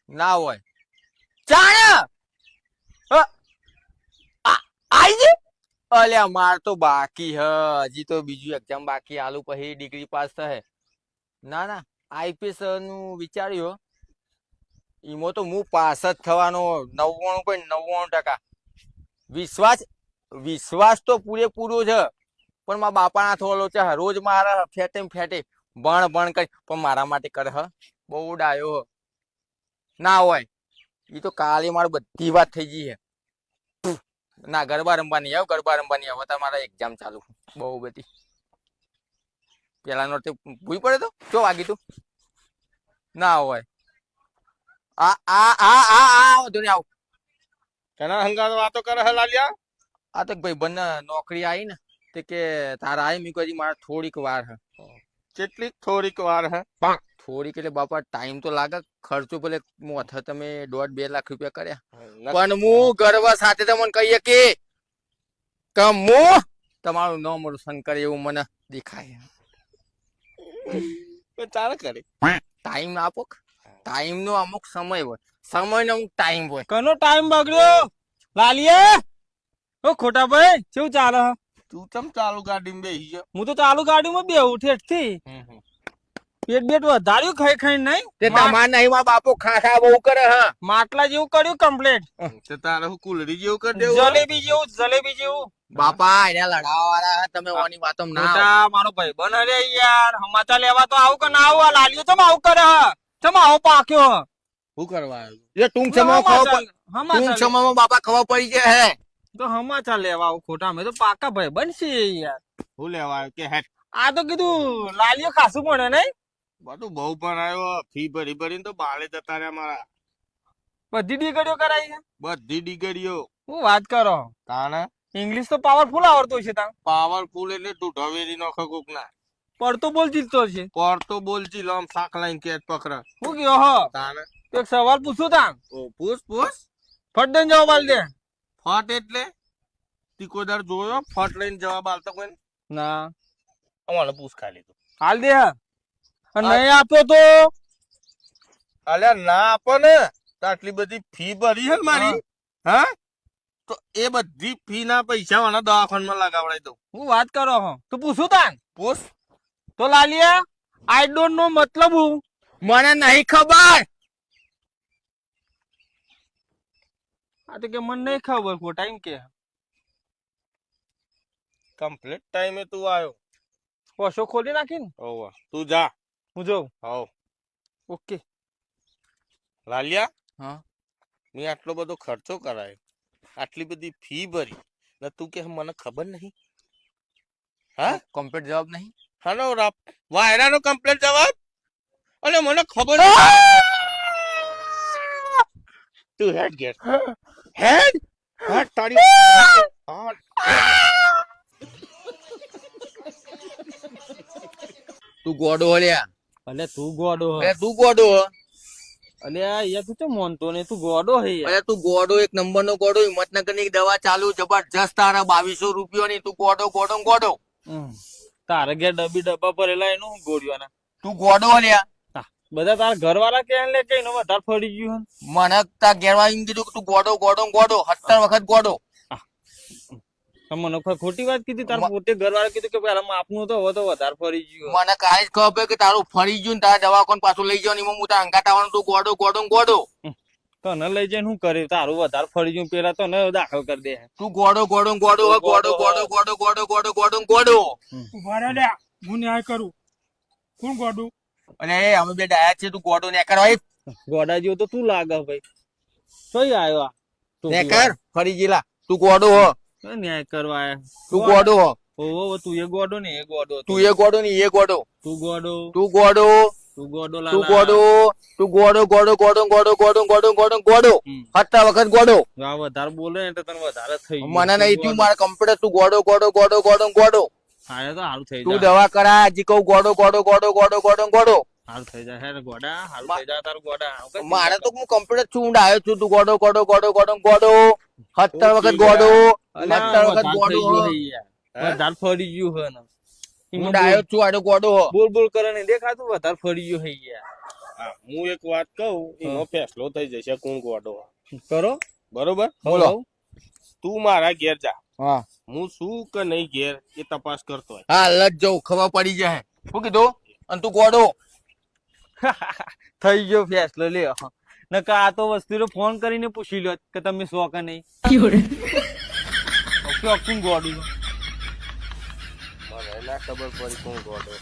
ના હોય ચાણ આઈ જ અલ્યા માર તો બાકી હ હજી તો બીજું એક્ઝામ બાકી આલુ પછી ડિગ્રી પાસ થાય ના ના આઈપીએસ નું વિચાર્યું ઈમો તો હું પાસ જ થવાનો 99.99% વિશ્વાસ તો પૂરેપૂરો છે પણ મારા બાપાના થોડો છે રોજ મારા ફેટે ભણ કરી પણ મારા માટે કરે હ બહુ ડાયો ના હોય એ તો કાલે મારે બધી વાત થઈ ગઈ છે ના ગરબા રમવાની આવ હવે તમારા એક્ઝામ ચાલુ બહુ બધી પેલા નોટ ભૂઈ પડે તો ચો વાગી તું ના હોય આવ કેના હંગાત વાતો કરે હે લાલિયા? આ તો ભાઈ બંને નોકરી આવી ને તે કે તારા આવી મી કહી મારે થોડીક વાર હે કેટલીક થોડીક વાર હે થોડીક એટલે બાપા ટાઈમ તો લાગે ખર્ચો ભલે મોથે તમે 1.5-2 લાખ રૂપિયા કર્યા પણ હું ગર્વ સાથે તમને કહીએ કે હું તમારું નામ રોશન કરે એવું મને દેખાય ચાલે કરે ટાઈમ આપો ટાઈમ નો અમુક સમય હોય સમય નો અમુક ટાઈમ હોય કનો ટાઈમ બગડ્યો લાલિયા? ઓ ખોટા ભાઈ કેવું ચાલે? તું ચમ ચાલુ ગાડીમાં બેસી ગયો? હું તો ચાલુ ગાડીમાં બેહું ઠેઠથી પેટ વધાર્યું ખાઈ ખાઈ નહીં તે તમાર નહીં માં બાપો ખાખા બહુ કરે હા માટલા જેવું કર્યું કમ્પ્લીટ તે તારે હું કુલડી જેવું કરી દેવું? જલેબી જેવું બાપા એને લડાવવા વાળા તમે ઓની વાતો ના મોટા મારો ભાઈ બન અરે યાર સમાચાર લેવા તો આવું કે ના આવું? આ લાલિયો ચમ આવું કરે ચમ આવો પાક્યો શું કરવા આવ્યો? એ ટૂંક સમયમાં બાપા ખબર પડી જાય હે તો સમાચાર લેવા આવું ખોટા અમે તો પાકા ભાઈ બનશે યાર. શું લેવા આવ્યો કે હેટ? આ તો કીધું લાલિયો ખાસું પડે નહીં બધું બહુ પણ આવ્યો ફી ભરીને તો બાલે જતા રહ્યા મારા. બધી ડીગડીઓ કરાઈ છે બધી ડીગરીઓ. હું વાત કરો તાણે ઇંગ્લિશ તો પાવરફુલ આવડતું છે તાં પાવરફુલ એટલે તું ઢવેરી નોખો કોક ના પડતો બોલ જીતતો છે પડતો બોલતી લમ શાક લાઈન કેટ પકડ. હું ગયો હો તાણે એક સવાલ પૂછું તાં ઓ પૂછ ફટ દઈને જવાબ આલ દે. ફટ એટલે તીકોદાર જોયો ફટ લઈને જવાબ આલતો કોઈ? ના અમારે પૂછ ખાલી તું હાલ દે હા અને નહીં આપ્યો તો અલ્યા ના આપો ને તો આટલી બધી ફી ભરી છે ને મારી હા તો એ બધી ફી ના પૈસા મને દવાખાનામાં લગાવડાવી દઉં. હું વાત કરો હો તું પૂછું તાં પૂછ. તો લાલિયા આઈ ડોન્ટ નો મતલબ હું મને નહીં ખબર આ તો કે મને નહીં ખબર ખોટા એમ કે કમ્પ્લીટ ટાઈમે તું આવ્યો. કોશો ખોલી નાખીને હોવ તું જા. હું જોઉં હોવ ઓકે. લાલિયા હા મેં આટલો બધો ખર્ચો કરાયો આટલી બધી ફી ભરી ને તું કે મને ખબર નહીં? હા કમ્પ્લીટ જવાબ નહીં હાલો વાયરાનો કમ્પ્લીટ જવાબ અને મને ખબર તું હેડ ગેટ હેડ હેડ તારી તું ગોડો લ્યા અલે તું ગોડો તું ગોડો અલે યાર તું તો મોનતો ને તું ગોડો હે યાર. તું ગોડો એક નંબર નો ગોડો હિંમતનગર ની દવા ચાલુ જબરજસ્ત તારા 2200 રૂપિયા ની તું ગોડો તારે ઘેર ડબ્બા ભરેલા એનું ગોળ્યો તું ગોડો લ્યા બધા તારા ઘર વાળા કે લે કઈ નો વધારે ફરી ગયું મને તાર ઘેરવા એમ કીધું કે તું ગોડો 17 વખત ગોડો. મને ખોટી વાત કીધી તાર પોતે ઘર વાળા કીધું કે પેલા આપનું તો હવે તો વધારે ફરી ગયું. મને કાંઈ જ ખબર કે તારું ફરી ગયું ને તારા દવાખાન પાછું લઈ જવાનું હું તારા અંગાત આવવાનું તું ગોડો તને લઈ જઈને શું કરે તારું વધારે ફરી ગયું પેલા તો ને દાખલ કરી દે. તું ગોડો ઉભા રે હું ન્યાય કરું કોણ ગોડું અને અમે બે ડાયા છે તું ગોડો ને કરવા ગોડા જેવું તો તું લાગે ભાઈ કઈ આવ્યો ને કર ફરી ગયેલા તું ગોડો હો ન્યાય કરવા આયા તું ગોડો હો ઓહો તું એ ગોડો ને એ ગોડો તું એ ગોડો ને એ ગોડો તું ગોડો તું ગોડો તું ગોડો તું ગોડો 17 વખત ગોડો. વધારે બોલે ને તો તને વધારે થઈ ગયું. મને નહીં તું મારા કમ્પ્યુટર તું ગોડો હા તો હારું થઈ તું જાય દવા કરા હજી કહું ગોડો હારું થઈ જાય હે ગોડા હારું થઈ જાય તારું ગોડા મારે તો હું કમ્પ્યુટર છું આવ્યો છું તું ગોડો 17 વખત ગોડો 17 વખત ગોડો વધારે ફરી ગયું હે ને હું આવ્યો છું આડો ગોડો બોલ બોલ કરે ને દેખાતું વધારે ફરી ગયું હે યાર હા, હું એક વાત કહું એનો ફેસલો થઈ જશે કોણ ગોડો કરો બરોબર બોલો. હવ. તું મારા ઘેર જા હા હું શું કે નહીં ઘેર એ તપાસ કરતો હોય હા લજ જવું ખબર પડી જાય શું કીધું અને તું ગોડો થઈ ગયો ફેસલો લે નકા આ તો વસ્તુ ફોન કરીને પૂછી લો કે તમે સો કે નહીં કોણ ગોડું મને ના ખબર પડી કોણ ગોડો